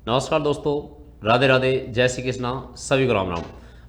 नमस्कार दोस्तों, राधे राधे, जय श्री कृष्णा, सभी को राम राम।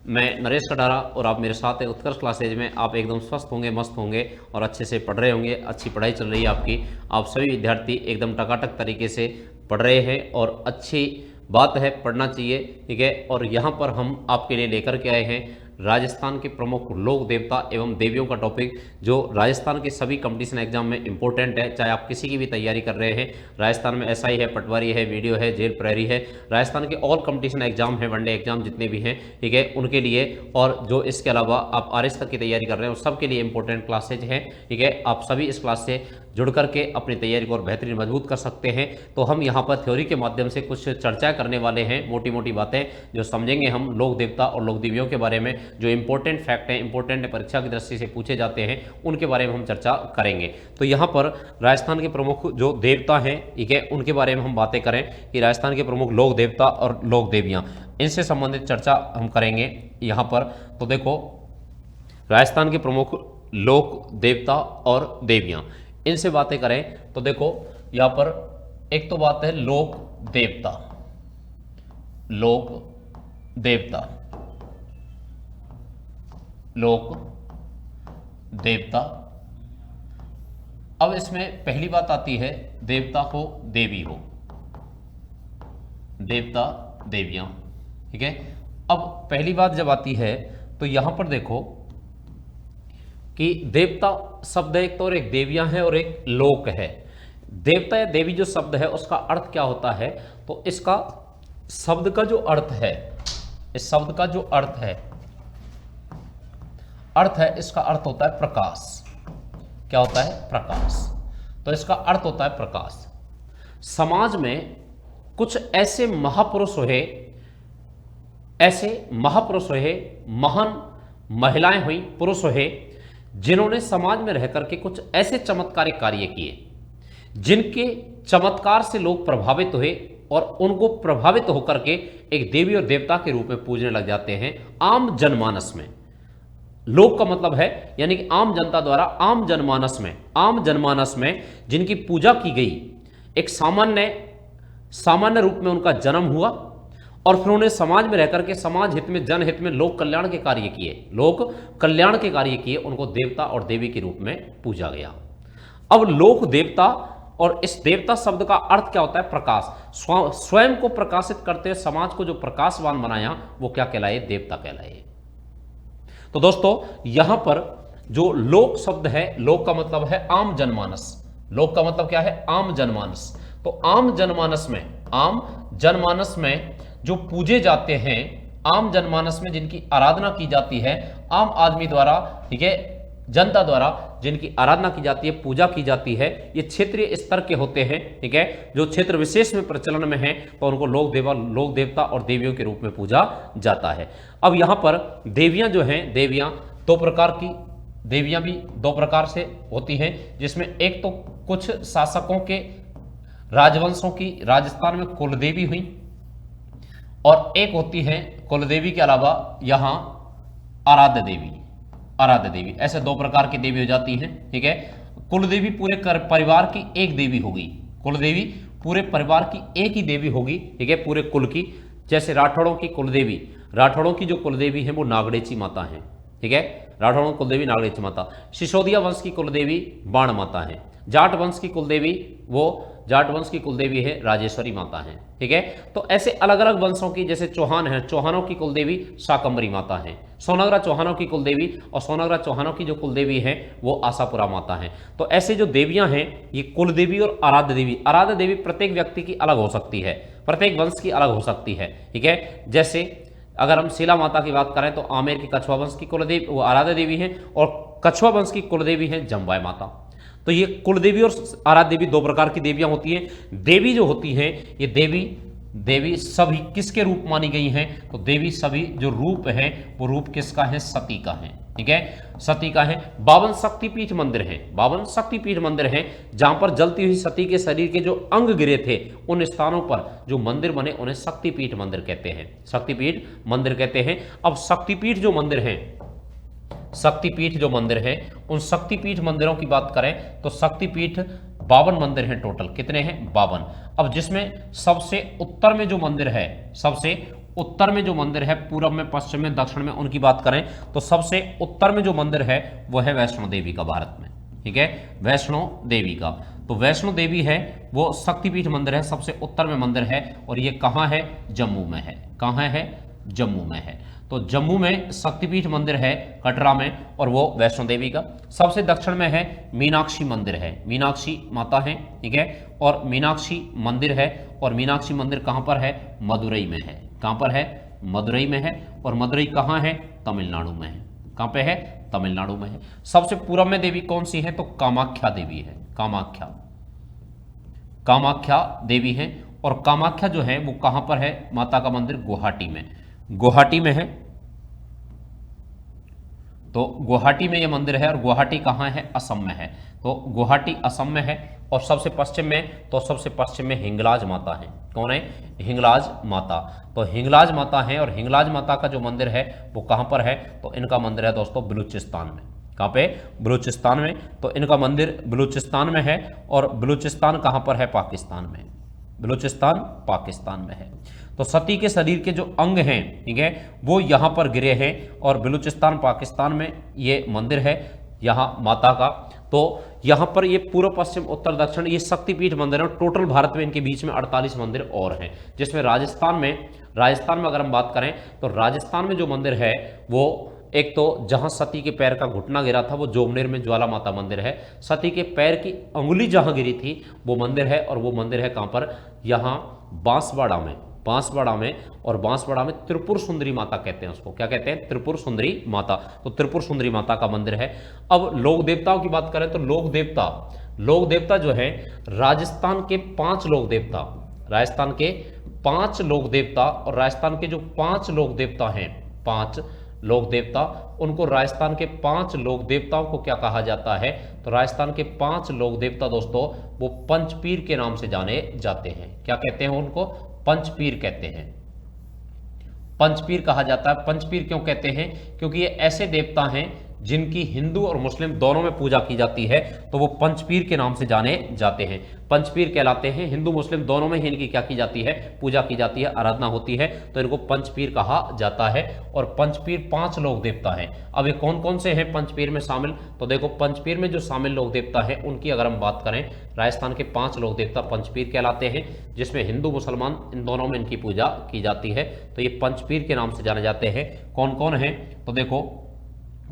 मैं नरेश कटारा और आप मेरे साथ हैं उत्कर्ष क्लासेज में। आप एकदम स्वस्थ होंगे, मस्त होंगे और अच्छे से पढ़ रहे होंगे। अच्छी पढ़ाई चल रही है आपकी। आप सभी विद्यार्थी एकदम टकाटक तरीके से पढ़ रहे हैं और अच्छी बात है, पढ़ना चाहिए, ठीक है। और यहाँ पर हम आपके लिए लेकर के आए हैं राजस्थान के प्रमुख लोक देवता एवं देवियों का टॉपिक, जो राजस्थान के सभी कंपटीशन एग्जाम में इंपॉर्टेंट है। चाहे आप किसी की भी तैयारी कर रहे हैं, राजस्थान में एसआई है, पटवारी है, वीडियो है, जेल प्रहरी है, राजस्थान के ऑल कंपटीशन एग्जाम है, वनडे एग्जाम जितने भी हैं, ठीक है, उनके लिए। और जो इसके अलावा आप आरएस तक की तैयारी कर रहे हैं, उस सबके लिए इंपॉर्टेंट क्लासेज हैं, ठीक है। आप सभी इस क्लास से जुड़ करके अपनी तैयारी को और बेहतरीन मजबूत कर सकते हैं। तो हम यहाँ पर थ्योरी के माध्यम से कुछ चर्चा करने वाले हैं, मोटी मोटी बातें जो समझेंगे हम लोक देवता और लोक देवियों के बारे में। जो इंपॉर्टेंट फैक्ट हैं, इंपॉर्टेंट परीक्षा की दृष्टि से पूछे जाते हैं, उनके बारे में हम चर्चा करेंगे। तो यहाँ पर राजस्थान के प्रमुख जो देवता हैं, ठीक है, उनके बारे में हम बातें करें कि राजस्थान के प्रमुख लोक देवता और लोक देवियाँ, इनसे संबंधित चर्चा हम करेंगे यहाँ पर। तो देखो, राजस्थान के प्रमुख लोक देवता और देवियाँ, इनसे बातें करें तो देखो यहाँ पर एक तो बात है लोक देवता। लोक देवता, लोक देवता। अब इसमें पहली बात आती है देवता हो देवी हो, देवता देवियां, ठीक है। अब पहली बात जब आती है तो यहां पर देखो कि देवता शब्द एक तो और एक देवियां है और एक लोक है। देवता या देवी जो शब्द है उसका अर्थ क्या होता है, तो इसका शब्द का जो अर्थ है, इस शब्द का जो अर्थ है इसका अर्थ होता है प्रकाश। क्या होता है? प्रकाश। तो इसका अर्थ होता है प्रकाश। समाज में कुछ ऐसे महापुरुष हुए, महान महिलाएं हुई, पुरुष हुए, जिन्होंने समाज में रह करके कुछ ऐसे चमत्कारिक कार्य किए जिनके चमत्कार से लोग प्रभावित हुए और उनको प्रभावित होकर के एक देवी और देवता के रूप में पूजने लग जाते हैं आम जनमानस में। लोक का मतलब है यानी कि आम जनता द्वारा आम जनमानस में जिनकी पूजा की गई, एक सामान्य रूप में उनका जन्म हुआ और फिर उन्हें समाज में रहकर के समाज हित में, जनहित में लोक कल्याण के कार्य किए, उनको देवता और देवी के रूप में पूजा गया। अब लोक देवता और इस देवता शब्द का अर्थ क्या होता है? प्रकाश। स्वयं को प्रकाशित करते हुए समाज को जो प्रकाशवान बनाया वो क्या कहलाए? देवता कहलाए। तो दोस्तों यहां पर जो लोक शब्द है, लोक का मतलब है आम जनमानस। लोक का मतलब क्या है? आम जनमानस। तो आम जनमानस में जो पूजे जाते हैं, आम जनमानस में जिनकी आराधना की जाती है, आम आदमी द्वारा, ठीक है, जनता द्वारा जिनकी आराधना की जाती है, पूजा की जाती है, ये क्षेत्रीय स्तर के होते हैं, ठीक है। जो क्षेत्र विशेष में प्रचलन में है तो उनको लोक देवता और देवियों के रूप में पूजा जाता है। अब यहां पर देवियां जो हैं, देवियां दो प्रकार की, देवियां भी दो प्रकार से होती हैं, जिसमें एक तो कुछ शासकों के राजवंशों की राजस्थान में कुलदेवी हुई और एक होती है कुलदेवी के अलावा यहां आराध्य देवी। ऐसे दो प्रकार की देवी हो जाती हैं, ठीक है। कुलदेवी पूरे परिवार की एक देवी होगी, कुलदेवी पूरे परिवार की एक ही देवी होगी, ठीक है, पूरे कुल की। जैसे राठौड़ों की जो कुलदेवी है वो नागड़ेची माता है, ठीक है। राठौड़ों की कुलदेवी नागड़ेची माता। सिसोदिया वंश की कुलदेवी बाण माता है। जाट वंश की कुलदेवी है राजेश्वरी माता है, ठीक है। तो ऐसे अलग अलग वंशों की, जैसे चौहान है, चौहानों की कुलदेवी शाकंभरी माता है। सोनगरा चौहानों की कुलदेवी और सोनगरा चौहानों की जो कुलदेवी है वो आशापुरा माता है। तो ऐसे जो देवियां हैं ये कुलदेवी और आराध्य देवी प्रत्येक व्यक्ति की अलग हो सकती है, प्रत्येक वंश की अलग हो सकती है, ठीक है। जैसे अगर हम शिला माता की बात करें तो आमेर की कछुआ वंश की कुलदेवी वो आराध्य देवी है और कछुआ वंश की कुलदेवी है जम्बाई माता। तो ये कुलदेवी और आराध्य देवी दो प्रकार की देवियां होती हैं। देवी जो होती हैं ये देवी सभी किसके रूप मानी गई हैं? तो देवी सभी जो रूप हैं वो रूप किसका है? सती का है, ठीक है, सती का है। 52 शक्तिपीठ मंदिर हैं जहां पर जलती हुई सती के शरीर के जो अंग गिरे थे उन स्थानों पर जो मंदिर बने उन्हें शक्तिपीठ मंदिर कहते हैं। अब शक्तिपीठ जो मंदिर हैं, उन शक्तिपीठ मंदिरों की बात करें तो शक्तिपीठ 52 मंदिर हैं टोटल। कितने हैं? 52। अब जिसमें सबसे उत्तर में जो मंदिर है, सबसे उत्तर में जो मंदिर है, पूरब में, पश्चिम में, दक्षिण में, उनकी बात करें तो सबसे उत्तर में जो मंदिर है वो है वैष्णो देवी का भारत में। ठीक है, वैष्णो देवी का। तो वैष्णो देवी है वो शक्तिपीठ मंदिर है, सबसे उत्तर में मंदिर है, और ये कहाँ है? जम्मू में है। कहाँ है? जम्मू में है। तो जम्मू में शक्तिपीठ मंदिर है, कटरा में, और वो वैष्णो देवी का। सबसे दक्षिण में है मीनाक्षी मंदिर है, मीनाक्षी माता है। ठीक है, और मीनाक्षी मंदिर है, और मीनाक्षी मंदिर कहाँ पर है? मदुरई में है। कहाँ पर है? मदुरई में है। और मदुरई कहाँ है? तमिलनाडु में है। कहाँ पे है? तमिलनाडु में है। सबसे पूरब में देवी कौन सी है? तो कामाख्या देवी है। कामाख्या, कामाख्या देवी है। और कामाख्या जो है वो कहां पर है? माता का मंदिर गुवाहाटी में, गुवाहाटी में है। तो गुवाहाटी में ये मंदिर है। और गुवाहाटी कहां है? असम में है। तो गुवाहाटी असम में है। और सबसे पश्चिम में, तो सबसे पश्चिम में हिंगलाज माता है। कौन है? हिंगलाज माता। तो हिंगलाज माता है, और हिंगलाज माता का जो मंदिर है वो कहां पर है? तो इनका मंदिर है दोस्तों बलूचिस्तान में। कहां पे? बलूचिस्तान में। तो इनका मंदिर बलूचिस्तान में है। और बलूचिस्तान कहां पर है? पाकिस्तान में। बलूचिस्तान पाकिस्तान में है। तो सती के शरीर के जो अंग हैं, ठीक है, वो यहां पर गिरे हैं, और बलूचिस्तान पाकिस्तान में ये मंदिर है यहां माता का। तो यहां पर ये पूर्व, पश्चिम, उत्तर, दक्षिण, ये शक्तिपीठ मंदिर है। टोटल भारत में इनके बीच में 48 मंदिर और हैं, जिसमें राजस्थान में अगर हम बात करें तो राजस्थान में जो मंदिर है वो एक तो जहां सती के पैर का घुटना गिरा था वो जोगनेर में ज्वाला माता मंदिर है। सती के पैर की अंगुली जहां गिरी थी वो मंदिर है, और वो मंदिर है कहां पर? यहां बांसवाड़ा में, बांसवाड़ा में। और बांसवाड़ा में त्रिपुर सुंदरी माता कहते हैं उसको। क्या कहते हैं? त्रिपुर सुंदरी माता। तो त्रिपुर सुंदरी माता का मंदिर है। अब लोक देवताओं की बात करें तो लोक देवता जो है, राजस्थान के 5 लोक देवता, राजस्थान के 5 लोक देवता, और राजस्थान के जो 5 लोक देवता हैं, 5 लोक देवता, उनको राजस्थान के 5 लोक देवताओं को क्या कहा जाता है? तो राजस्थान के 5 लोक देवता दोस्तों वो पंचपीर के नाम से जाने जाते हैं। क्या कहते हैं उनको? पंचपीर कहते हैं। पंचपीर कहा जाता है। पंचपीर क्यों कहते हैं? क्योंकि ये ऐसे देवता हैं जिनकी हिंदू और मुस्लिम दोनों में पूजा की जाती है, तो वो पंचपीर के नाम से जाने जाते हैं, पंचपीर कहलाते हैं। हिंदू मुस्लिम दोनों में ही इनकी क्या की जाती है? पूजा की जाती है, आराधना होती है, तो इनको पंचपीर कहा जाता है। और पंचपीर 5 लोक देवता हैं। अब ये कौन कौन से हैं पंचपीर में शामिल? तो देखो, पंचपीर में जो शामिल लोक देवता हैं उनकी अगर हम बात करें, राजस्थान के 5 लोक देवता पंचपीर कहलाते हैं, जिसमें हिंदू मुसलमान इन दोनों में इनकी पूजा की जाती है, तो ये पंचपीर के नाम से जाने जाते हैं। कौन कौन है? तो देखो,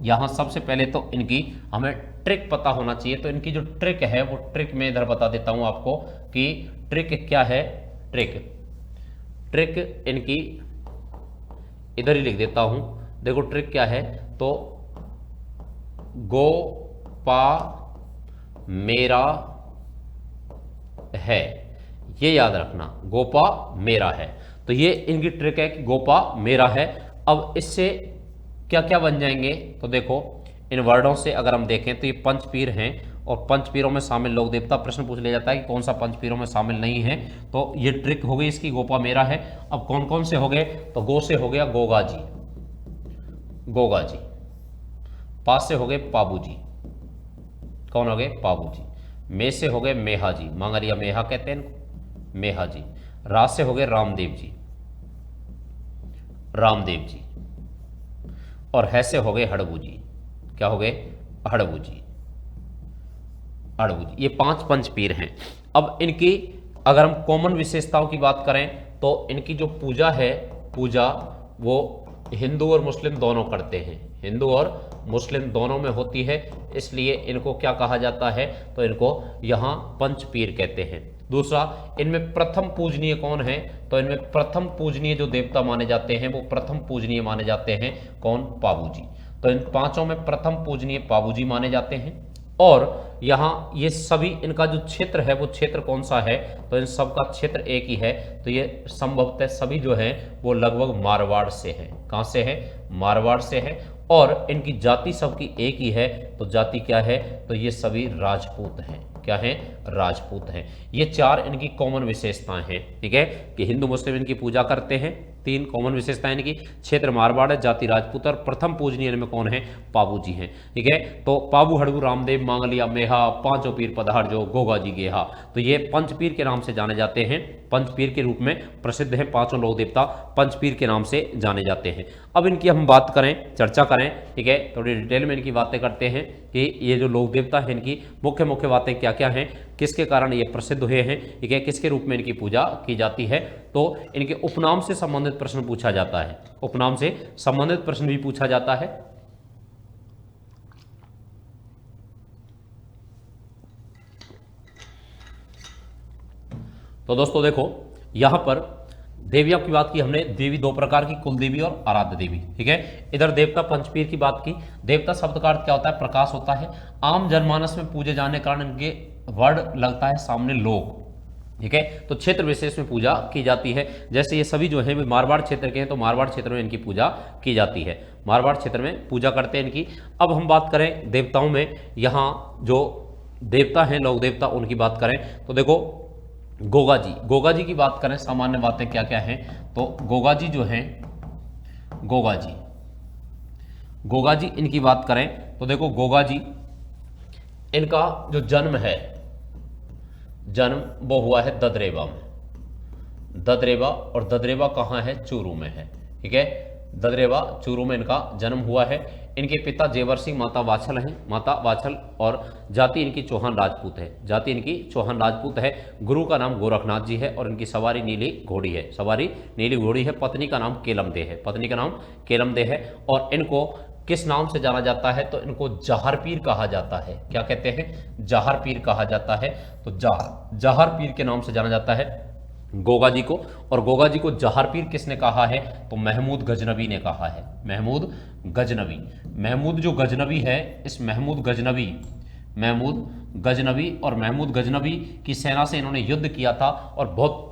यहां सबसे पहले तो इनकी हमें ट्रिक पता होना चाहिए। तो इनकी जो ट्रिक है वो ट्रिक मैं इधर बता देता हूं आपको कि ट्रिक क्या है। ट्रिक इनकी इधर ही लिख देता हूं। देखो ट्रिक क्या है, तो गो पा मेरा है, ये याद रखना, गोपा मेरा है। तो ये इनकी ट्रिक है कि गोपा मेरा है। अब इससे क्या क्या बन जाएंगे? तो देखो, इन वर्डों से अगर हम देखें तो ये पंचपीर हैं, और पंचपीरों में शामिल लोक देवता। प्रश्न पूछ लिया जाता है कि कौन सा पंचपीरों में शामिल नहीं है, तो ये ट्रिक हो गई इसकी, गोपा मेरा है। अब कौन कौन से हो गए? तो गो से हो गया गोगा जी, गोगा जी। पा से हो गए पाबू जी। कौन हो गए? पाबू जी। मे से हो गए मेहा जी, मांगरिया मेहा कहते हैं इनको, मेहा जी। रा से हो गए रामदेव जी, रामदेव जी। और है से हो गए हड़बू जी। क्या हो गए? हड़बू जी, हड़बू जी। ये 5 पंचपीर हैं। अब इनकी अगर हम कॉमन विशेषताओं की बात करें तो इनकी जो पूजा है, पूजा वो हिंदू और मुस्लिम दोनों करते हैं, हिंदू और मुस्लिम दोनों में होती है, इसलिए इनको क्या कहा जाता है? तो इनको यहां पंचपीर कहते हैं। दूसरा, इनमें प्रथम पूजनीय कौन है? तो इनमें प्रथम पूजनीय जो देवता माने जाते हैं वो प्रथम पूजनीय माने जाते हैं। कौन? पाबू जी। तो इन 5 में प्रथम पूजनीय पाबू जी माने जाते हैं। और यहां ये सभी, इनका जो क्षेत्र है वो क्षेत्र कौन सा है? तो इन सबका क्षेत्र एक ही है। तो ये संभवतः सभी जो है वो लगभग मारवाड़ से है। कहां से है? मारवाड़ से है। और इनकी जाति सबकी एक ही है। तो जाति क्या है? तो ये सभी राजपूत हैं। क्या हैं? राजपूत हैं। ये 4 इनकी कॉमन विशेषताएं हैं। ठीक है, कि हिंदू मुस्लिम इनकी पूजा करते हैं, तीन कॉमन विशेषताएं इनकी। क्षेत्र मारवाड़ है, जाति राजपूत और प्रथम पूजनीय इनमें कौन है, पाबू जी हैं। ठीक है, तो पाबू, हड़गू, रामदेव, मांगलिया, मेहा, पांचों पीर पधार जो, गोगा जी गेहा, तो ये पंचपीर के नाम से जाने जाते हैं, पंचपीर के रूप में प्रसिद्ध हैं। पांचों लोक देवता पंचपीर के नाम से जाने जाते हैं। अब इनकी हम बात करें, चर्चा करें, ठीक है, थोड़ी डिटेल में इनकी बातें करते हैं कि ये जो लोक देवता है इनकी मुख्य मुख्य बातें क्या क्या हैं, किसके कारण ये प्रसिद्ध हुए हैं, ठीक है, किसके रूप में इनकी पूजा की जाती है। तो इनके उपनाम से संबंधित प्रश्न पूछा जाता है, उपनाम से संबंधित प्रश्न भी पूछा जाता है। तो दोस्तों देखो, यहां पर देवियों की बात की हमने, देवी दो प्रकार की, कुल देवी और आराध्य देवी। ठीक है, इधर देवता पंचपीर की बात की। देवता शब्द का अर्थ क्या होता है, प्रकाश होता है। आम जनमानस में पूजे जाने के कारण इनके वर्ड लगता है सामने लोक। ठीक है, तो क्षेत्र विशेष में पूजा की जाती है। जैसे ये सभी जो है वे मारवाड़ क्षेत्र के हैं, तो मारवाड़ क्षेत्र में इनकी पूजा की जाती है, मारवाड़ क्षेत्र में पूजा करते हैं इनकी। अब हम बात करें देवताओं में, यहाँ जो देवता हैं लोक देवता, उनकी बात करें तो देखो, गोगा जी, गोगा जी की बात करें, सामान्य बातें क्या क्या हैं, तो गोगा जी जो हैं, गोगा जी, गोगा जी इनकी बात करें तो देखो, गोगा जी इनका जो जन्म है, जन्म वो हुआ है ददरेवा में, ददरेवा, और ददरेवा कहाँ है, चूरू में है। ठीक है, ददरेवा चूरू में इनका जन्म हुआ है। इनके पिता जेवर सिंह, माता वाछल हैं, माता वाछल, और जाति इनकी चौहान राजपूत है, जाति इनकी चौहान राजपूत है। गुरु का नाम गोरखनाथ जी है और इनकी सवारी नीली घोड़ी है, सवारी नीली घोड़ी है। पत्नी का नाम केलमदेह है, पत्नी का नाम केलमदेह है। और इनको किस नाम से जाना जाता है, तो इनको जहर पीर कहा जाता है। क्या कहते हैं, जहर पीर कहा जाता है। तो जहर पीर के नाम से जाना जाता है गोगा जी को। और गोगा जी को जहर पीर किसने कहा है, तो महमूद गजनवी ने कहा है, महमूद गजनवी। महमूद जो गजनवी है, इस महमूद गजनवी और महमूद गजनवी की सेना से इन्होंने युद्ध किया था और बहुत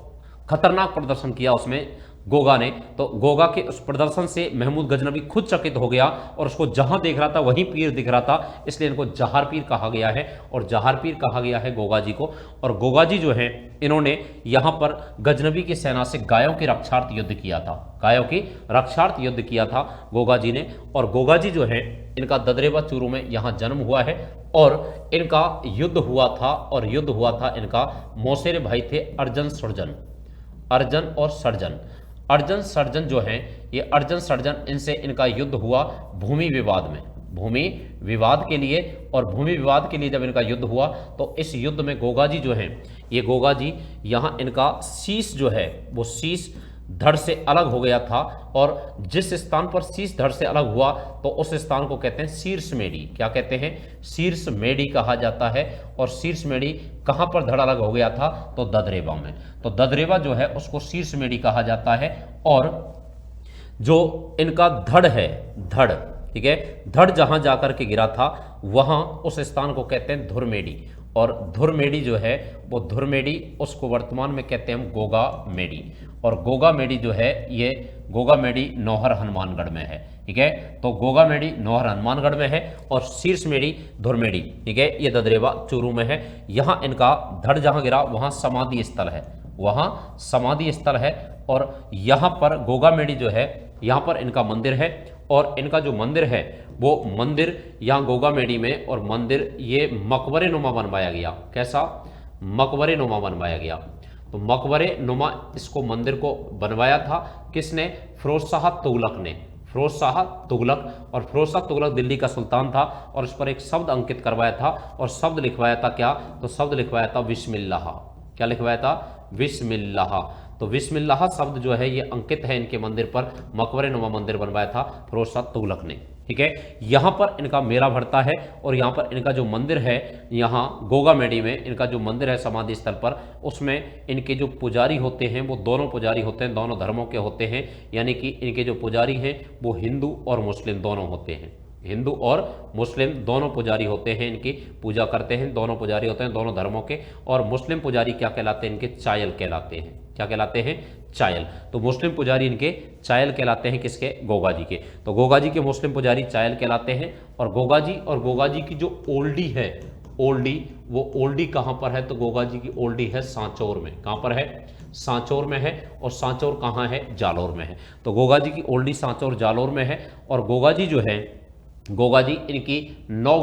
खतरनाक प्रदर्शन किया उसमें गोगा ने। तो गोगा के उस प्रदर्शन से महमूद गजनवी खुद चकित हो गया और उसको जहां देख रहा था वहीं पीर दिख रहा था, इसलिए इनको जहार पीर कहा गया है और जहार पीर कहा गया है गोगा जी को। और गोगा जी जो है, इन्होंने यहां पर गजनवी की सेना से गायों के रक्षार्थ युद्ध किया था, गायों की रक्षार्थ युद्ध किया था गोगा जी ने। और गोगा जी जो है, इनका ददरेवा चूरू में यहां जन्म हुआ है और इनका युद्ध हुआ था, और युद्ध हुआ था इनका, मौसेरे भाई थे अर्जन सर्जन, अर्जन और सर्जन। अर्जन सर्जन जो हैं, ये अर्जन सर्जन, इनसे इनका युद्ध हुआ भूमि विवाद में, भूमि विवाद के लिए। और भूमि विवाद के लिए जब इनका युद्ध हुआ तो इस युद्ध में गोगा जी जो हैं, ये गोगा जी, यहाँ इनका शीश जो है वो शीश धड़ से अलग हो गया था। और जिस स्थान पर शीश धड़ से अलग हुआ तो उस स्थान को कहते हैं शीर्ष मेडी। क्या कहते हैं, शीर्ष मेडी कहा जाता है। और शीर्ष मेडी कहां पर धड़ अलग हो गया था, तो ददरेवा में। तो ददरेवा जो है उसको शीर्ष मेडी कहा जाता है। और जो इनका धड़ है, धड़, ठीक है, धड़ जहां जाकर के गिरा था वहां उस स्थान को कहते हैं धुरमेडी। और धुरमेडी जो है वो धुरमेडी, उसको वर्तमान में कहते हैं हम गोगा मेडी। और गोगा मेडी जो है, ये गोगा मेडी नौहर हनुमानगढ़ में है। ठीक है, तो गोगा मेडी नौहर हनुमानगढ़ में है और शीर्ष मेडी धुरमेडी, ठीक है, ये ददरेवा चूरू में है। यहाँ इनका धड़ जहाँ गिरा वहाँ समाधि स्थल है, वहाँ समाधि स्थल है। और यहाँ पर गोगा मेडी जो है, यहाँ पर इनका मंदिर है। और इनका जो मंदिर है वो मंदिर यहाँ गोगा मेडी में, और मंदिर ये मकबरे नुमा बनवाया गया। कैसा, मकबरे नुमा बनवाया गया। तो मकबरे नुमा इसको मंदिर को बनवाया था किसने, फिरोज शाह तुगलक ने, फिरोज शाह तुगलक। और फिरोज शाह तुगलक दिल्ली का सुल्तान था और इस पर एक शब्द अंकित करवाया था और शब्द लिखवाया था क्या, तो शब्द लिखवाया था बिस्मिल्लाह। क्या लिखवाया था, बिस्मिल्लाह। तो बिस्मिल्लाह शब्द जो है ये अंकित है इनके मंदिर पर, मकबरे नुमा मंदिर बनवाया था फिरोज शाह तुगलक ने। ठीक है, यहाँ पर इनका मेला भरता है और यहाँ पर इनका जो मंदिर है, यहाँ गोगा मेडी में इनका जो मंदिर है समाधि स्थल पर, उसमें इनके जो पुजारी होते हैं वो दोनों पुजारी होते हैं, दोनों धर्मों के होते हैं। यानी कि इनके जो पुजारी हैं वो हिंदू और मुस्लिम दोनों होते हैं, हिंदू और मुस्लिम दोनों पुजारी होते हैं, इनकी पूजा करते हैं, दोनों पुजारी होते हैं दोनों धर्मों के। और मुस्लिम पुजारी क्या कहलाते हैं, इनके चायल कहलाते हैं। क्या कहलाते हैं, चायल। तो मुस्लिम पुजारी इनके चायल कहलाते हैं, किसके, गोगा जी के। तो गोगा जी के मुस्लिम पुजारी चायल कहलाते हैं। और गोगा जी की जो ओल्डी है, ओल्डी, वो ओल्डी कहाँ पर है, तो गोगा जी की ओल्डी है सांचौर में। कहाँ पर है, सांचौर में है और सांचौर कहाँ है, जालौर में है। तो गोगा जी की ओल्डी सांचौर जालौर में है। और गोगा जी जो है, गोगा जी इनकी 9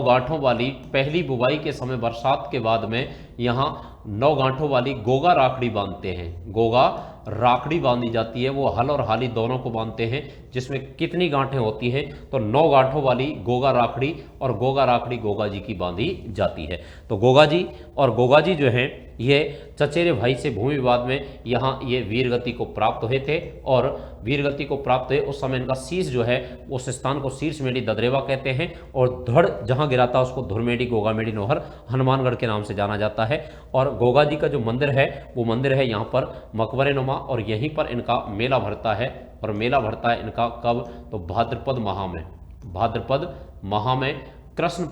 गांठों वाली पहली बुवाई के समय बरसात के बाद में यहाँ 9 गांठों वाली गोगा राखड़ी बांधते हैं। गोगा राखड़ी बांधी जाती है, वो हल और हाली दोनों को बांधते हैं, जिसमें कितनी गांठें होती हैं, तो 9 गांठों वाली गोगा राखड़ी, और गोगा राखड़ी गोगा जी की बांधी जाती है। तो गोगा जी और गोगा जी जो हैं ये चचेरे भाई से भूमि विवाद में यहाँ ये वीरगति को प्राप्त हुए थे, और वीरगति को प्राप्त हुए उस समय इनका शीश जो है उस स्थान को शीर्षमेढ़ी ददरेवा कहते हैं, और धड़ जहाँ गिरा था उसको धुरमेढ़ी गोगामेढ़ी नौहर हनुमानगढ़ के नाम से जाना जाता है। और गोगा जी का जो मंदिर है वो मंदिर है यहाँ पर मकबरे नुमा, और यहीं पर इनका मेला भरता है। और मेला भरता है इनका कब, तो भाद्रपद माह में, भाद्रपद माह में कृष्ण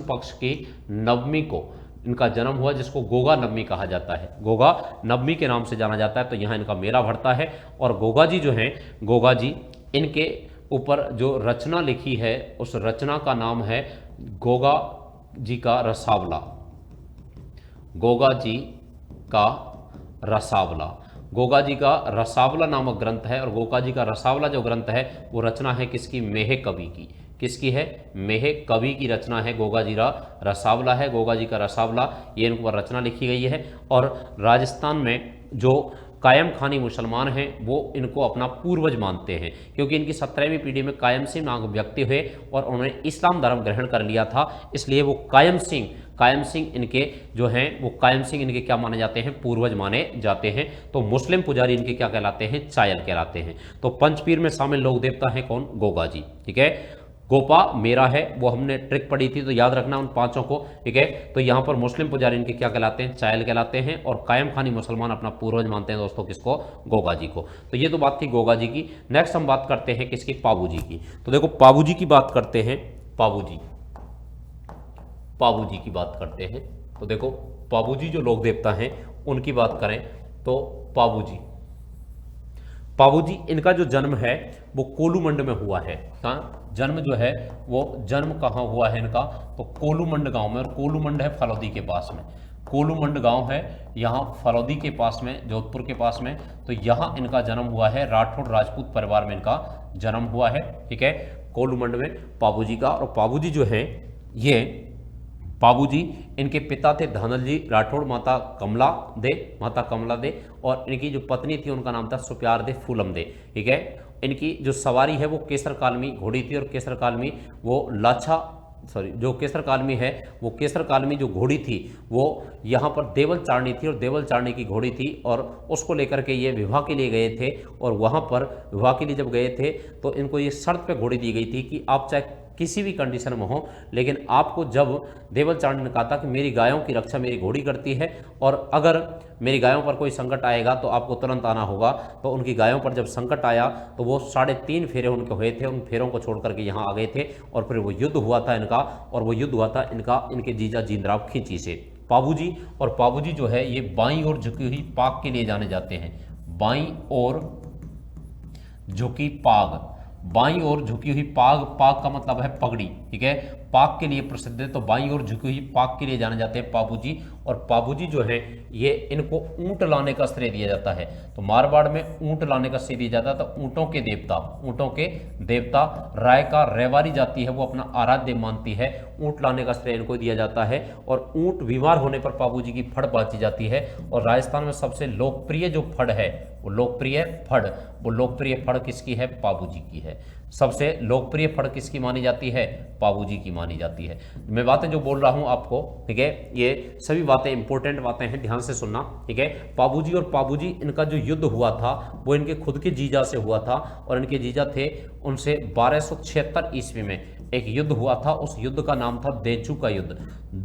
पक्ष की नवमी को इनका जन्म हुआ, जिसको गोगा नवमी कहा जाता है, गोगा नवमी के नाम से जाना जाता है। तो यहाँ इनका मेला भरता है। और गोगा जी जो हैं, गोगा जी इनके ऊपर जो रचना लिखी है उस रचना का नाम है गोगा जी का रसावला, गोगा जी का रसावला। गोगा जी का रसावला नामक ग्रंथ है, और गोगा जी का रसावला जो ग्रंथ है वो रचना है किसकी, मेहे कवि की। किसकी है, मेहे कवि की रचना है, गोगा जी का रसावला है, गोगा जी का रसावला, ये इनके ऊपर रचना लिखी गई है। और राजस्थान में जो कायम खानी मुसलमान हैं वो इनको अपना पूर्वज मानते हैं, क्योंकि इनकी 17वीं पीढ़ी में कायम सिंह नामक व्यक्ति हुए और उन्होंने इस्लाम धर्म ग्रहण कर लिया था, इसलिए वो कायम सिंह इनके जो हैं वो कायम सिंह इनके क्या माने जाते हैं, पूर्वज माने जाते हैं। तो मुस्लिम पुजारी इनके क्या कहलाते हैं, चायल कहलाते हैं। तो पंचपीर में शामिल लोक देवता हैं कौन, गोगा जी। ठीक है, गोपा मेरा है, वो हमने ट्रिक पढ़ी थी तो याद रखना उन पांचों को। ठीक है, तो यहाँ पर मुस्लिम पुजारी इनके क्या कहलाते हैं, चायल कहलाते हैं, और कायम खानी मुसलमान अपना पूर्वज मानते हैं दोस्तों किसको, गोगा जी को। तो ये तो बात थी गोगा जी की। नेक्स्ट हम बात करते हैं किसकी, पाबू जी की। तो देखो पाबू जी की बात करते हैं, पाबू जी की बात करते हैं। तो देखो पाबू जी जो लोक देवता हैं उनकी बात करें तो पाबू जी इनका जो जन्म है वो कोलूमंड में हुआ है। कहाँ जन्म जो है वो जन्म कहाँ हुआ है इनका, तो कोलूमंड गांव में, और कोलूमंड है फलौदी के पास में, कोलूमंड गांव है यहाँ फलौदी के पास में, जोधपुर के पास में। तो यहाँ इनका जन्म हुआ है, राठौड़ राजपूत परिवार में इनका जन्म हुआ है। ठीक है, कोलूमंड में पाबू जी का। और पाबू जी जो है ये पाबू जी इनके पिता थे धनल जी राठौड़, माता कमला दे, और इनकी जो पत्नी थी उनका नाम था सुप्यार दे फूलम दे। ठीक है, इनकी जो सवारी है वो केसर कालमी घोड़ी थी, और केसर कालमी वो केसर कालमी जो घोड़ी थी वो यहाँ पर देवल चारणी थी, और देवल चारणी की घोड़ी थी, और उसको लेकर के ये विवाह के लिए गए थे। और वहाँ पर विवाह के लिए जब गए थे तो इनको ये शर्त पे घोड़ी दी गई थी कि आप चाहे किसी भी कंडीशन में हो, लेकिन आपको, जब देवल चारणी ने कहा था कि मेरी गायों की रक्षा मेरी घोड़ी करती है, और अगर मेरी गायों पर कोई संकट आएगा तो आपको तुरंत आना होगा। तो उनकी गायों पर जब संकट आया तो वो 3.5 फेरे उनके हुए थे, उन फेरों को छोड़ करके यहाँ आ गए थे, और फिर वो युद्ध हुआ था इनका, और वो युद्ध हुआ था इनके जीजा जींदराव खींची से। पाबू जी जो है ये बाईं ओर झुकी हुई पाग के लिए जाने जाते हैं, बाईं ओर झुकी पाग, बाईं ओर झुकी हुई पाग, पाग का मतलब है पगड़ी। ठीक है, पाग के लिए प्रसिद्ध है, तो बाईं ओर झुकी हुई पाग के लिए जाने जाते हैं पाबू जी। और पाबू जी जो है ये इनको ऊंट लाने का श्रेय दिया जाता है। तो मारवाड़ में ऊंट लाने का श्रेय दिया जाता है। तो ऊंटों के देवता राय का रेवारी जाति है वो अपना आराध्य मानती है, ऊंट लाने का श्रेय इनको दिया जाता है। और ऊंट बीमार होने पर पाबू जी की फड़ बांची जाती है। और राजस्थान में सबसे लोकप्रिय जो फड़ है वो लोकप्रिय फड़ किसकी है, पाबू जी की है। सबसे लोकप्रिय फड़ किसकी मानी जाती है, पाबू जी की मानी जाती है। मैं बातें जो बोल रहा हूं आपको, ठीक है, ये सभी बातें इंपॉर्टेंट बातें हैं, ध्यान से सुनना। ठीक है, पाबू जी इनका जो युद्ध हुआ था वो इनके खुद के जीजा से हुआ था, और इनके जीजा थे उनसे 1276 ईस्वी में एक युद्ध हुआ था। उस युद्ध का नाम था देचू का युद्ध।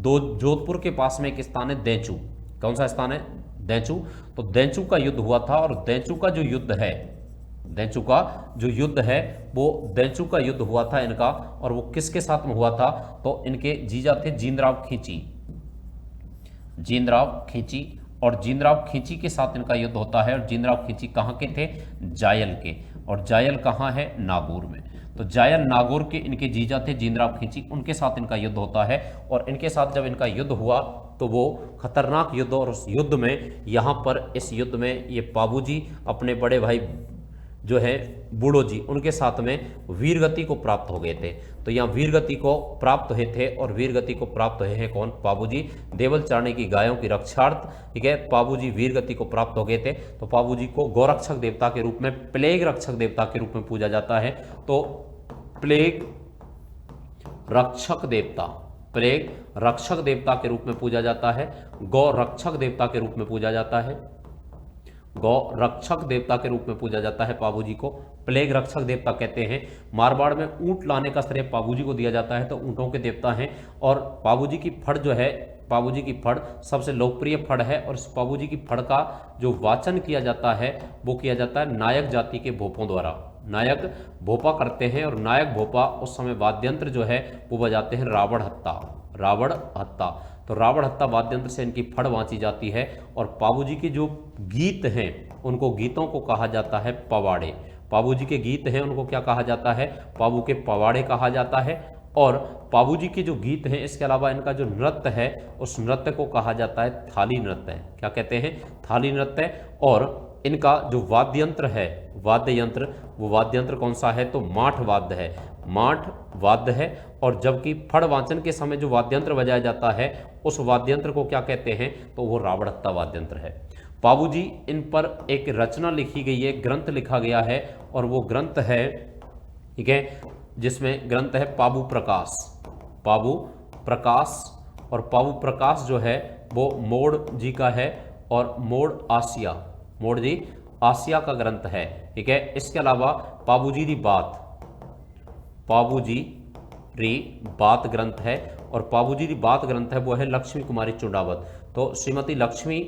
जोधपुर के पास में एक स्थान है देचू। कौन सा स्थान है, देचू। तो देचू का युद्ध हुआ था, और देचू का जो देचू का युद्ध हुआ था इनका, और वो किसके साथ में हुआ था, तो इनके जीजा थे जींदराव खींची, और जींदराव खींची के साथ इनका युद्ध होता है। और जींदराव खींची कहाँ के थे, जायल के, और जायल कहाँ है, नागौर में। तो जायन नागौर के इनके जीजा थे जीनराव खींची, उनके साथ इनका युद्ध होता है। और इनके साथ जब इनका युद्ध हुआ तो वो खतरनाक युद्ध, और उस युद्ध में यहाँ पर इस युद्ध में ये पाबूजी अपने बड़े भाई जो है बूढ़ो जी, उनके साथ में वीरगति को प्राप्त हो गए थे। तो यहाँ वीरगति को प्राप्त हुए थे, और वीरगति को प्राप्त हुए हैं कौन? पाबूजी। देवल चारणी की गायों की रक्षार्थ, ठीक है, पाबूजी वीरगति को प्राप्त हो गए थे। तो पाबूजी को गौरक्षक देवता के रूप में, प्लेग रक्षक देवता के रूप में पूजा जाता है। तो प्लेग रक्षक देवता, प्लेग रक्षक देवता के रूप में पूजा जाता है, गौ रक्षक देवता के रूप में पूजा जाता है, गौ रक्षक देवता के रूप में पूजा जाता है पाबूजी को। प्लेग रक्षक देवता कहते हैं। मारवाड़ में ऊंट लाने का श्रेय पाबूजी को दिया जाता है, तो ऊंटों के देवता हैं। और पाबूजी की फड़ जो है, पाबूजी की फड़ सबसे लोकप्रिय फड़ है, और इस पाबूजी की फड़ का जो वाचन किया जाता है वो किया जाता है नायक जाति के भोपों द्वारा। नायक भोपा करते हैं, और नायक भोपा उस समय वाद्यंत्र जो है वो बजाते हैं रावण हत्ता, रावण हत्ता। तो रावण हत्ता वाद्यंत्र से इनकी फड़ वांची जाती है। और पाबूजी के जो गीत हैं उनको गीतों को कहा जाता है पवाड़े। पाबूजी के गीत हैं उनको क्या कहा जाता है? पाबू के पवाड़े कहा जाता है। और पाबूजी के जो गीत हैं, इसके अलावा इनका जो नृत्य है उस नृत्य को कहा जाता है थाली नृत्य। क्या कहते हैं? थाली नृत्य। और इनका जो वाद्य यंत्र है, वाद्य यंत्र, वो वाद्य यंत्र कौन सा है? तो माठ वाद्य है, माठ वाद्य है। और जबकि फड़ वाचन के समय जो वाद्य यंत्र बजाया जाता है उस वाद्य यंत्र को क्या कहते हैं? तो वो रावणहत्ता वाद्य यंत्र है। पाबूजी इन पर एक रचना लिखी गई है, ग्रंथ लिखा गया है, और वो ग्रंथ है, ठीक है, जिसमें ग्रंथ है पाबू प्रकाश, पाबू प्रकाश। और पाबू प्रकाश जो है वो मोड़ जी का है, और मोड़ आसिया, मोड़ जी आसिया का ग्रंथ है, ठीक है। इसके अलावा पाबूजी री बात, पाबूजी री बात ग्रंथ है, और पाबूजी री बात ग्रंथ है वो है लक्ष्मी कुमारी चुंडावत। तो श्रीमती लक्ष्मी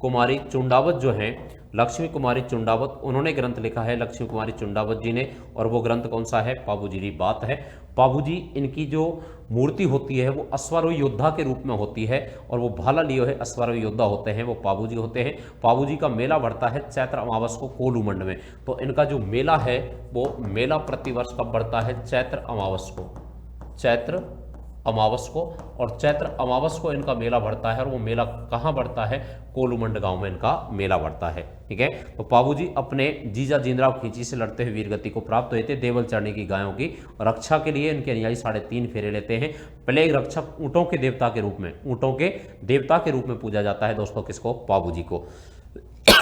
कुमारी चुंडावत जो हैं, लक्ष्मी कुमारी चुंडावत, उन्होंने ग्रंथ लिखा है, लक्ष्मी कुमारी चुंडावत जी ने। और वो ग्रंथ कौन सा है? पाबूजी री बात है। पाबूजी, इनकी जो मूर्ति होती है वो अश्वारोही योद्धा के रूप में होती है, और वो भाला लिए हुए अश्वारोही योद्धा होते हैं, वो पाबूजी होते हैं। पाबूजी का मेला बढ़ता है चैत्र अमावस को कोलूमंड में। तो इनका जो मेला है वो मेला प्रतिवर्ष कब बढ़ता है? चैत्र अमावस को, चैत्र अमावस को। और चैत्र अमावस को इनका मेला बढ़ता है, और वो मेला कहाँ बढ़ता है? कोलूमंड गांव में इनका मेला बढ़ता है, ठीक है। तो पाबूजी अपने जीजा जींद्राव खींची से लड़ते हुए वीरगति को प्राप्त हुए थे। देवल चरणी की गायों की रक्षा के लिए इनके अनुयायी 3.5 फेरे लेते हैं। प्लेग रक्षक ऊंटों के देवता के रूप में, ऊंटों के देवता के रूप में पूजा जाता है दोस्तों, किसको? पाबूजी को।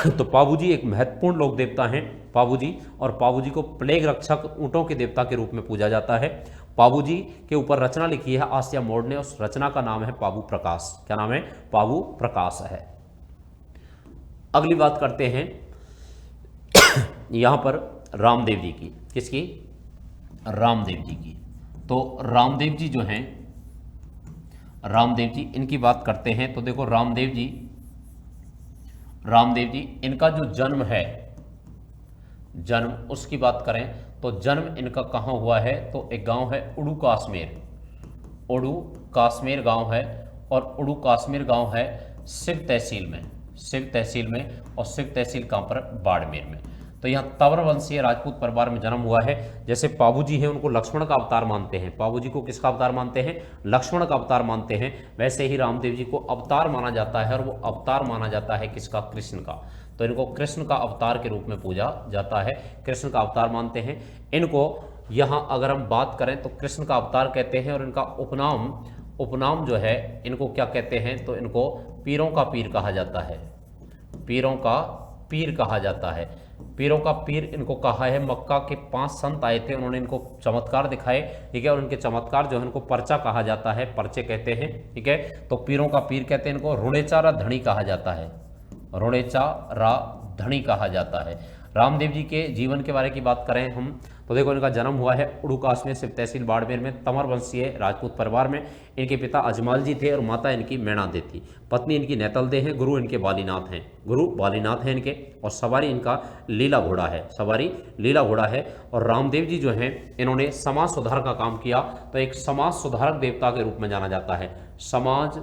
तो पाबूजी एक महत्वपूर्ण लोक देवता हैं पाबूजी, और पाबूजी को प्लेग रक्षक ऊंटों के देवता के रूप में पूजा जाता है। पाबूजी के ऊपर रचना लिखी है आसिया मोड़ ने, उस रचना का नाम है पाबू प्रकाश। क्या नाम है? पाबू प्रकाश है। अगली बात करते हैं यहां पर रामदेव जी की। किसकी? रामदेव जी की। तो रामदेव जी जो हैं, रामदेव जी, इनकी बात करते हैं। तो देखो रामदेव जी, रामदेव जी, इनका जो जन्म है, जन्म उसकी बात करें तो जन्म इनका कहाँ हुआ है? तो एक गांव है उड़ू काश्मीर, उड़ू काश्मीर गांव है। और उड़ू काश्मीर गांव है शिव तहसील में, शिव तहसील में। और शिव तहसील कहाँ पर? बाड़मेर में। तो यहाँ तंवर वंशीय राजपूत परिवार में जन्म हुआ है। जैसे पाबूजी हैं उनको लक्ष्मण का अवतार मानते हैं, पाबूजी को किसका अवतार मानते हैं? लक्ष्मण का अवतार मानते हैं। वैसे ही रामदेव जी को अवतार माना जाता है, और वो अवतार माना जाता है किसका? कृष्ण का। तो इनको कृष्ण का अवतार के रूप में पूजा जाता है, कृष्ण का अवतार मानते हैं इनको। यहाँ अगर हम बात करें तो कृष्ण का अवतार कहते हैं, और इनका उपनाम, उपनाम जो है इनको क्या कहते हैं? तो इनको पीरों का पीर कहा जाता है, पीरों का पीर कहा जाता है। पीरों का पीर इनको कहा है। मक्का के 5 संत आए थे, उन्होंने इनको चमत्कार दिखाए, ठीक है। और उनके चमत्कार जो है इनको पर्चा कहा जाता है, पर्चे कहते हैं, ठीक है। तो पीरों का पीर कहते हैं इनको। रुणेचारा धनी कहा जाता है, रुणेचारा धनी कहा जाता है। रामदेव जी के जीवन के बारे की बात करें हम तो देखो इनका जन्म हुआ है उड़ू काश्मीर शिव तहसील बाड़मेर में, तंवर वंशीय राजपूत परिवार में। इनके पिता अजमाल जी थे और माता इनकी मैणादे थी। पत्नी इनकी नैतलदे हैं, गुरु इनके बालीनाथ हैं, गुरु बालीनाथ हैं इनके। और सवारी इनका लीला घोड़ा है, सवारी लीला घोड़ा है। और रामदेव जी जो हैं इन्होंने समाज सुधार का काम किया, तो एक समाज सुधारक देवता के रूप में जाना जाता है, समाज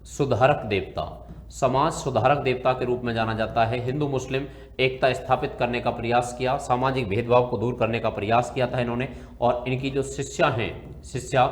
सुधारक देवता, समाज सुधारक देवता के रूप में जाना जाता है। हिंदू मुस्लिम एकता स्थापित करने का प्रयास किया, सामाजिक भेदभाव को दूर करने का प्रयास किया था इन्होंने। और इनकी जो शिष्या हैं, शिष्या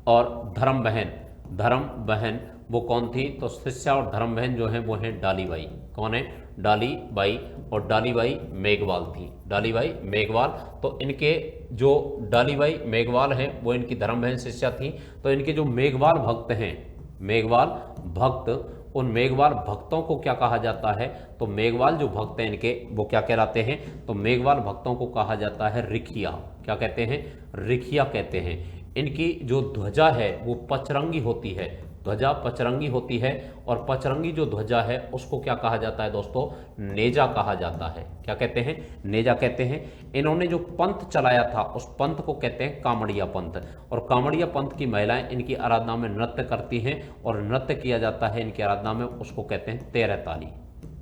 और धर्म बहन वो कौन थी? तो शिष्या और धर्म बहन जो है वो है डालीबाई। कौन है? डालीबाई। और डालीबाई मेघवाल थी, डालीबाई मेघवाल। तो इनके जो डालीबाई मेघवाल हैं वो इनकी धर्म बहन शिष्या थी। तो इनके जो मेघवाल भक्त हैं, मेघवाल भक्त, उन मेघवाल भक्तों को क्या कहा जाता है? तो मेघवाल जो भक्त हैं इनके वो क्या कहलाते हैं? तो मेघवाल भक्तों को कहा जाता है रिखिया। क्या कहते हैं? रिखिया कहते हैं। इनकी जो ध्वजा है वो पचरंगी होती है, ध्वजा पचरंगी होती है। और पचरंगी जो ध्वजा है उसको क्या कहा जाता है दोस्तों? नेजा कहा जाता है। क्या कहते हैं? नेजा कहते हैं। इन्होंने जो पंथ चलाया था उस पंथ को कहते हैं कामड़िया पंथ। और कामड़िया पंथ की महिलाएं इनकी आराधना में नृत्य करती हैं, और नृत्य किया जाता है इनकी आराधना में, उसको कहते हैं 13 ताली,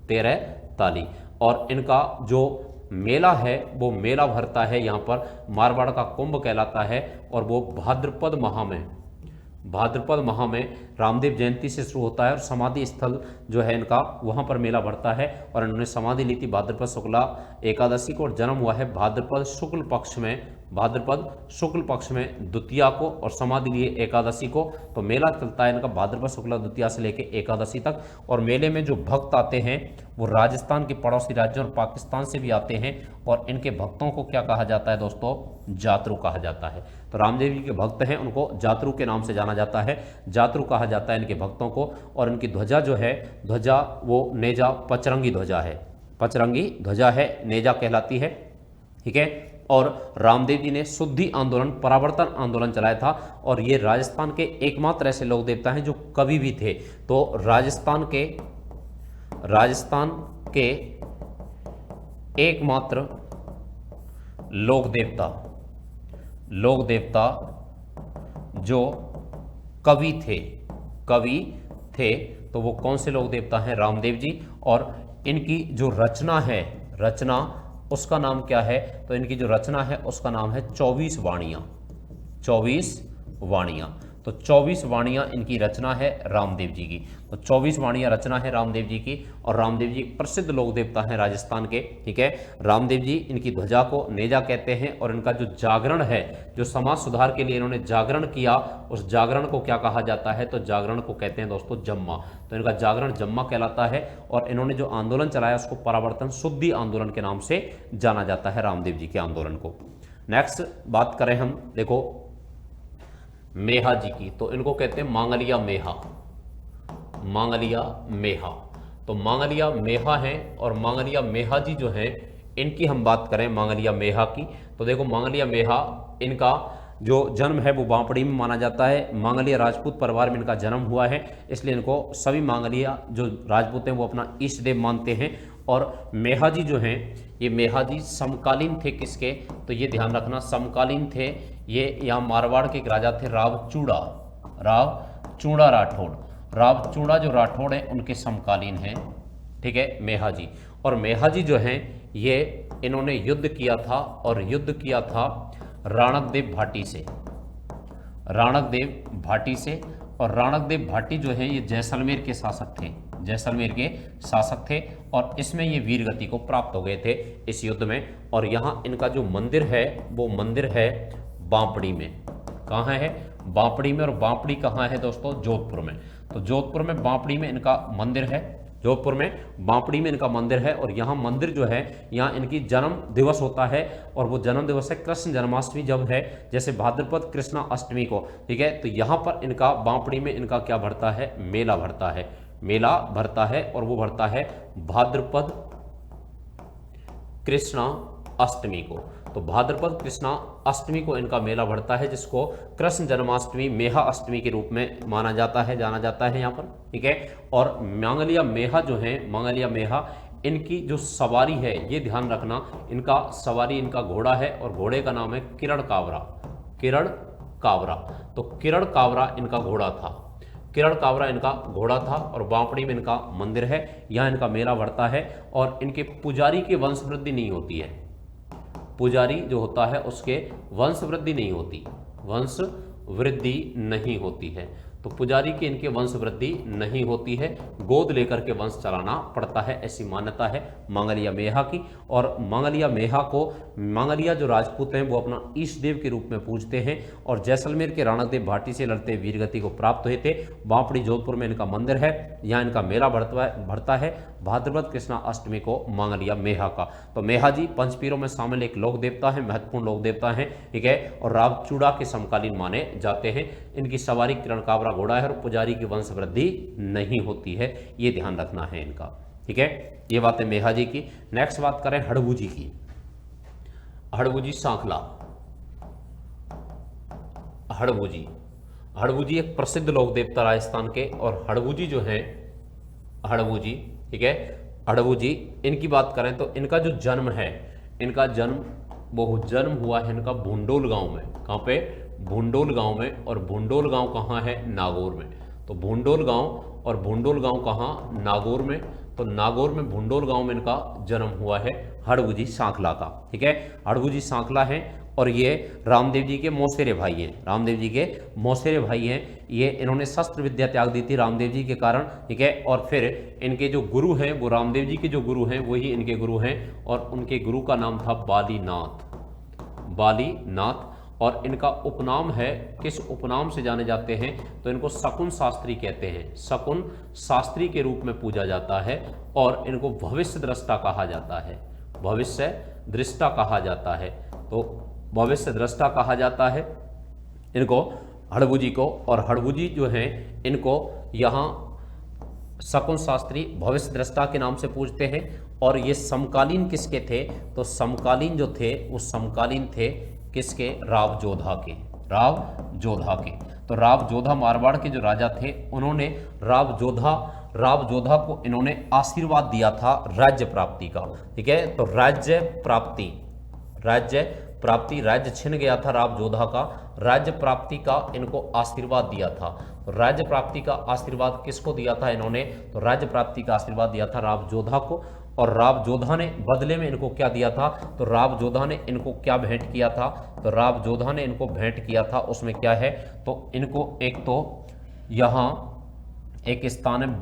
13 ताली। और इनका जो मेला है वो मेला भरता है यहाँ पर, मारवाड़ का कुंभ कहलाता है। और वो भाद्रपद माह में रामदेव जयंती से शुरू होता है, और समाधि स्थल जो है इनका वहाँ पर मेला भरता है। और इन्होंने समाधि ली थी भाद्रपद शुक्ला एकादशी को, और जन्म हुआ है भाद्रपद शुक्ल पक्ष में द्वितीया को, और समाधि लिए एकादशी को। तो मेला चलता है इनका भाद्रपद शुक्ला द्वितीया से लेकर एकादशी तक। और मेले में जो भक्त आते हैं वो राजस्थान के पड़ोसी राज्यों और पाकिस्तान से भी आते हैं। और इनके भक्तों को क्या कहा जाता है दोस्तों? जातरू कहा जाता है। तो रामदेव जी के भक्त हैं उनको जातरू के नाम से जाना जाता है, जातरू कहा जाता है इनके भक्तों को। और इनकी ध्वजा जो है, ध्वजा वो नेजा पचरंगी ध्वजा है, पचरंगी ध्वजा है, नेजा कहलाती है। ठीक है। और रामदेव जी ने शुद्धि आंदोलन, परावर्तन आंदोलन चलाया था। और ये राजस्थान के एकमात्र ऐसे लोक देवता हैं जो कभी भी थे। तो राजस्थान के एकमात्र लोक देवता जो कवि थे, तो वो कौन से लोक देवता हैं? रामदेव जी। और इनकी जो रचना है, उसका नाम क्या है? तो इनकी जो रचना है उसका नाम है 24 वाणियाँ, 24 वाणियाँ। तो 24 वाणियाँ इनकी रचना है रामदेव जी की। तो 24 वाणियाँ रचना है रामदेव जी की। और रामदेव जी प्रसिद्ध लोक देवता हैं राजस्थान के। ठीक है। रामदेव जी, इनकी ध्वजा को नेजा कहते हैं। और इनका जो जागरण है, जो समाज सुधार के लिए इन्होंने जागरण किया, उस जागरण को क्या कहा जाता है? तो जागरण को कहते हैं दोस्तों जम्मा। तो इनका जागरण जम्मा कहलाता है। और इन्होंने जो आंदोलन चलाया उसको परावर्तन शुद्धि आंदोलन के नाम से जाना जाता है, रामदेव जी के आंदोलन को। नेक्स्ट बात करें हम, देखो मेहा जी की, तो इनको कहते हैं मांगलिया मेहा, मांगलिया मेहा। तो मांगलिया मेहा है। और मांगलिया मेहा जी जो है, इनकी हम बात करें मांगलिया मेहा की, तो देखो मांगलिया मेहा, इनका जो जन्म है वो बांपड़ी में माना जाता है। मांगलिया राजपूत परिवार में इनका जन्म हुआ है, इसलिए इनको सभी मांगलिया जो राजपूत हैं वो अपना इष्ट देव मानते हैं। और मेहा जी जो हैं, ये मेहा जी समकालीन थे किसके? तो ये ध्यान रखना, समकालीन थे ये। यहाँ मारवाड़ के एक राजा थे रावचूड़ा राठौड़। रावचूड़ा जो राठौड़ हैं उनके समकालीन हैं। ठीक है, मेहा जी। और मेहा जी जो हैं ये, इन्होंने युद्ध किया था, और युद्ध किया था राणकदेव भाटी से, और राणकदेव भाटी जो है ये जैसलमेर के शासक थे। और इसमें ये वीर गति को प्राप्त हो गए थे इस युद्ध में। और यहाँ इनका जो मंदिर है वो मंदिर है बांपड़ी में। कहाँ है? बांपड़ी में। और बांपड़ी कहाँ है दोस्तों? जोधपुर में। तो जोधपुर में बांपड़ी में इनका मंदिर है, जोधपुर में बांपड़ी में इनका मंदिर है। और यहाँ मंदिर जो है, यहाँ इनकी जन्म दिवस होता है। और वो जन्म दिवस है कृष्ण जन्माष्टमी जब है, जैसे भाद्रपद कृष्णा अष्टमी को। ठीक है। तो यहाँ पर इनका बांपड़ी में इनका क्या भरता है? मेला भरता है। और वो भरता है भाद्रपद कृष्णा अष्टमी को। तो भाद्रपद कृष्णा अष्टमी को इनका मेला भरता है, जिसको कृष्ण जन्माष्टमी मेहा अष्टमी के रूप में जाना जाता है यहाँ पर। ठीक है। और मांगलिया मेहा जो है, मांगलिया मेहा, इनकी जो सवारी है ये ध्यान रखना, इनका सवारी, इनका घोड़ा है, और घोड़े का नाम है किरण कावरा। तो किरण कावरा इनका घोड़ा था। और बांपड़ी में इनका मंदिर है, यहाँ इनका मेला भरता है। और इनके पुजारी की वंश वृद्धि नहीं होती है, पुजारी जो होता है उसके वंश वृद्धि नहीं होती है। तो पुजारी की इनके वंश वृद्धि नहीं होती है, गोद लेकर के वंश चलाना पड़ता है, ऐसी मान्यता है मांगलिया मेहा की। और मांगलिया मेहा को मांगलिया जो राजपूत हैं वो अपना ईष्ट देव के रूप में पूजते हैं और जैसलमेर के राणादेव भाटी से लड़ते वीरगति को प्राप्त हुए थे। बापड़ी जोधपुर में इनका मंदिर है, यहाँ इनका मेला बढ़ता है भाद्रपद कृष्णा अष्टमी को मांगलिया मेहा का। तो मेहा जी पंचपीरों में शामिल एक लोक देवता है, महत्वपूर्ण लोक देवता है, ठीक है, और रावचूड़ा के समकालीन माने जाते हैं। इनकी सवारी किरण काबरा घोड़ा है और पुजारी की वंश वृद्धि नहीं होती है, ये ध्यान रखना है इनका, ठीक है। ये बातें मेहा जी की। नेक्स्ट बात करें हड़बू जी की। हड़बू जी सांखला, हड़बू जी एक प्रसिद्ध लोक देवता राजस्थान के। और हड़बू जी जो है, हड़बू जी, ठीक है, हड़बू जी इनकी बात करें तो इनका जो जन्म है, इनका जन्म हुआ है इनका भुंडोल गांव में। कहां पे? भुंडोल गांव में। और भुंडोल गांव कहां है? नागौर में। तो भुंडोल गांव, और भुंडोल गांव कहां? नागौर में। तो नागौर में भुंडोल गांव में इनका जन्म हुआ है हड़बू जी सांखला का, ठीक है। हड़बू जी सांखला है और ये रामदेव जी के मौसेरे भाई हैं, रामदेव जी के मौसेरे भाई हैं। ये इन्होंने शस्त्र विद्या त्याग दी थी रामदेव जी के कारण, ठीक है। और फिर इनके जो गुरु हैं वो रामदेव जी के जो गुरु हैं वही इनके गुरु हैं और उनके गुरु का नाम था बालीनाथ। और इनका उपनाम है, किस उपनाम से जाने जाते हैं? तो इनको शकुन शास्त्री कहते हैं, शकुन शास्त्री के रूप में पूजा जाता है। और इनको भविष्य दृष्टा कहा जाता है, भविष्य दृष्टा कहा जाता है। तो भविष्य दृष्टा कहा जाता है इनको, हड़बू जी को। और हड़बू जी जो हैं इनको यहाँ शकुन शास्त्री भविष्य दृष्टा के नाम से पूजते हैं। और ये समकालीन किसके थे? तो समकालीन जो थे वो समकालीन थे किसके? राव जोधा के, राव जोधा के। तो राव जोधा मारवाड़ के जो राजा थे उन्होंने राव जोधा को इन्होंने आशीर्वाद दिया था राज्य प्राप्ति का, ठीक है। तो राज्य प्राप्ति, राज्य छिन गया था राव जोधा का, राज्य प्राप्ति का इनको आशीर्वाद दिया था। तो राज्य प्राप्ति का आशीर्वाद किसको दिया था इन्होंने? तो राज्य प्राप्ति का आशीर्वाद दिया था राव जोधा को। और राव जोधा ने बदले में इनको क्या दिया था? तो राव जोधा ने इनको क्या भेंट किया था? तो राव जोधा ने इनको भेंट किया था, उसमें क्या है? तो इनको एक तो यहाँ एक स्थान है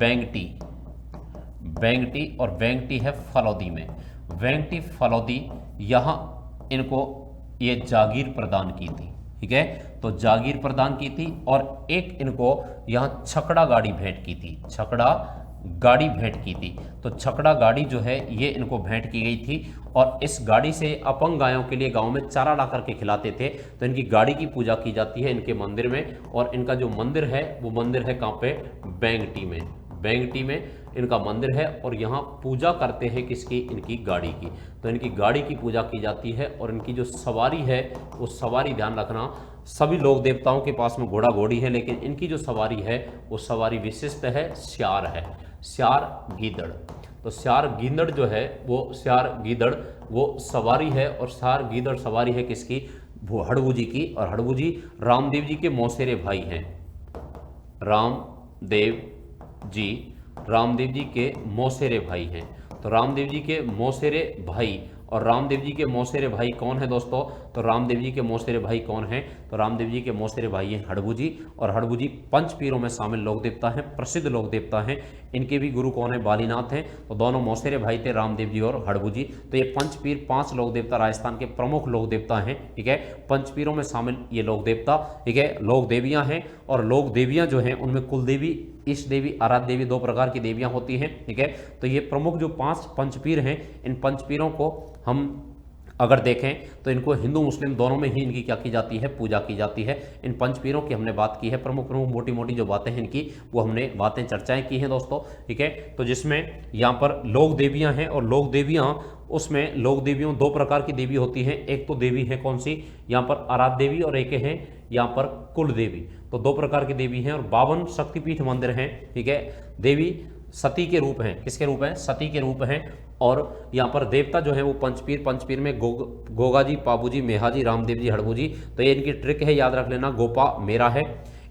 बेंगटी और बेंगटी है फलौदी में, वेंगटी फलौदी, यहाँ इनको ये जागीर प्रदान की थी, ठीक है। तो जागीर प्रदान की थी और एक इनको यहाँ छकड़ा गाड़ी भेंट की थी, छकड़ा गाड़ी भेंट की थी। तो छकड़ा गाड़ी जो है ये इनको भेंट की गई थी और इस गाड़ी से अपंग गायों के लिए गांव में चारा ला करके खिलाते थे। तो इनकी गाड़ी की पूजा की जाती है इनके मंदिर में। और इनका जो मंदिर है वो मंदिर है कहाँ पे? बेंगटी में इनका मंदिर है। और यहाँ पूजा करते हैं किसकी? इनकी गाड़ी की। तो इनकी गाड़ी की पूजा की जाती है। और इनकी जो सवारी है वो सवारी, ध्यान रखना, सभी लोक देवताओं के पास में घोड़ा घोड़ी है, लेकिन इनकी जो सवारी है वो सवारी विशिष्ट है, स्यार है, स्यार गीदड़। तो स्यार गीदड़ जो है वो स्यार गीदड़ वो सवारी है। और स्यार गीदड़ सवारी है किसकी? वो हड़बू जी की। और हड़बू जी रामदेव जी के मौसेरे भाई हैं, रामदेव जी के मौसेरे भाई हैं। तो रामदेव जी के मौसेरे भाई, और रामदेव जी के मौसेरे भाई कौन है दोस्तों? तो रामदेव जी के मौसेरे भाई कौन हैं? तो रामदेव जी के मौसेरे भाई हैं हड़बू जी। और हड़बू जी पंच पीरों में शामिल लोक देवता हैं, प्रसिद्ध लोक देवता हैं। इनके भी गुरु कौन है? बालीनाथ हैं। तो दोनों मौसेरे भाई थे, रामदेव जी और हड़बू जी। तो ये पंच पीर, 5 लोक देवता राजस्थान के प्रमुख लोक देवता हैं, ठीक है। पंच पीरों में शामिल ये लोक देवता, ठीक है, लोक देवियाँ हैं। और लोक देवियाँ जो हैं उनमें कुल देवी, इष्ट देवी, आराध्य देवी, 2 प्रकार की देवियाँ होती हैं, ठीक है। तो ये प्रमुख जो 5 पंचपीर हैं, इन पंचपीरों को हम अगर देखें तो इनको हिंदू मुस्लिम दोनों में ही इनकी क्या की जाती है? पूजा की जाती है। इन पंचपीरों की हमने बात की है, प्रमुख मोटी मोटी जो बातें हैं इनकी वो हमने बातें चर्चाएं की हैं दोस्तों, ठीक है। तो जिसमें यहाँ पर लोक देवियाँ हैं और लोक देवियाँ, उसमें लोक देवियों 2 प्रकार की देवी होती हैं। एक तो देवी है कौन सी? यहाँ पर आराध्य देवी, और एक है यहाँ पर कुल देवी। तो 2 प्रकार की देवी हैं और 52 शक्तिपीठ मंदिर हैं, ठीक है। देवी सती के रूप हैं, किसके रूप हैं? सती के रूप हैं। और यहाँ पर देवता जो है वो पंचपीर में गोगा जी, पाबू जी, मेहा जी, रामदेव जी, हड़बू जी। तो ये इनकी ट्रिक है, याद रख लेना, गोपा मेरा है।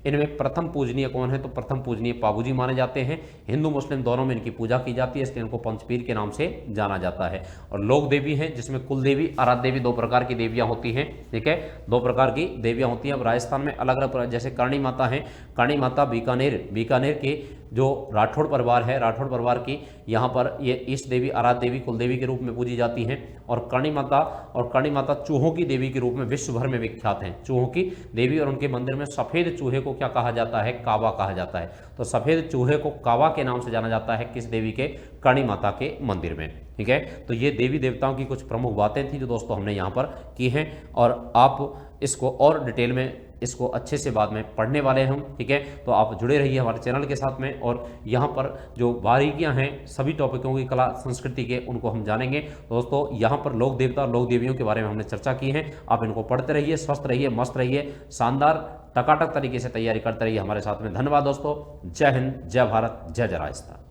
इनमें प्रथम पूजनीय कौन है, तो प्रथम पूजनीय पाबूजी माने जाते हैं। हिंदू मुस्लिम दोनों में इनकी पूजा की जाती है, इसलिए इनको पंचपीर के नाम से जाना जाता है। और लोक देवी हैं जिसमें कुल देवी, आराध्य देवी, दो प्रकार की देवियां होती हैं, ठीक है, दो प्रकार की देवियां होती हैं। अब राजस्थान में अलग अलग, जैसे करणी माता है, करणी माता बीकानेर के जो राठौड़ परिवार है, राठौड़ परिवार की यहाँ पर ये इष्ट देवी, आराध्य देवी, कुल देवी के रूप में पूजी जाती हैं। और करणी माता चूहों की देवी के रूप में विश्व भर में विख्यात हैं। चूहों की देवी, और उनके मंदिर में सफेद चूहे को क्या कहा जाता है, कावा कहा जाता है। तो सफेद चूहे को कावा के नाम से जाना जाता है किस देवी के, करणी माता के मंदिर में, ठीक है। तो ये देवी देवताओं की कुछ प्रमुख बातें थी जो दोस्तों हमने यहाँ पर की हैं, और आप इसको और डिटेल में इसको अच्छे से बाद में पढ़ने वाले हैं हम, ठीक है। तो आप जुड़े रहिए हमारे चैनल के साथ में, और यहाँ पर जो बारीकियाँ हैं सभी टॉपिकों की, कला संस्कृति के, उनको हम जानेंगे। तो दोस्तों यहाँ पर लोक देवता, लोक देवियों के बारे में हमने चर्चा की है। आप इनको पढ़ते रहिए, स्वस्थ रहिए, मस्त रहिए, शानदार टकाटक तरीके से तैयारी करते रहिए हमारे साथ में। धन्यवाद दोस्तों। जय हिंद, जय भारत, जय राजस्थान।